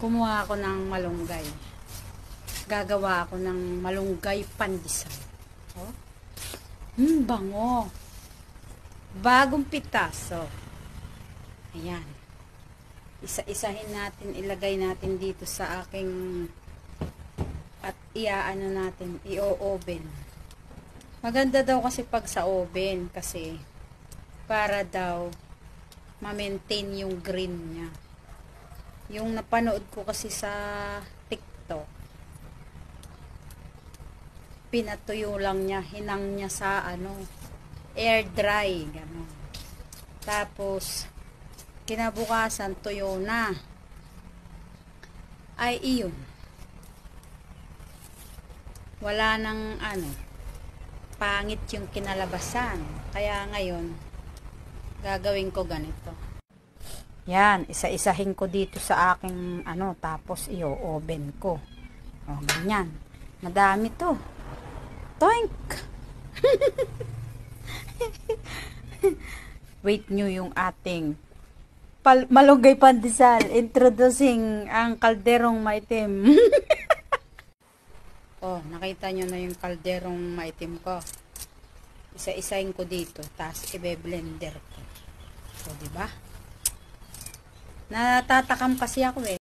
Kumuha ako ng malunggay. Gagawa ako ng malunggay pandesal. Oh. Bango. Bagong pitaso. Ayan. Isa-isahin natin, ilagay natin dito sa aking at iaano natin, i-oven. Maganda daw kasi pag sa oven kasi para daw ma-maintain yung green niya. Yung napanood ko kasi sa TikTok, pinatuyo lang niya, hinang niya sa air dry, gano'n. Tapos kinabukasan tuyo na. Ay iyon. Wala nang pangit yung kinalabasan. Kaya ngayon gagawin ko ganito. Yan, isa-isahin ko dito sa aking tapos i-oven ko. O, ganyan. Madami to. Toink! Wait nyo yung ating malunggay pandesal. Introducing ang kalderong maitim. Oh, nakita nyo na yung kalderong maitim ko. Isa-isahin ko dito. Tapos i-blender ko. So, diba? Natatakam kasi ako eh.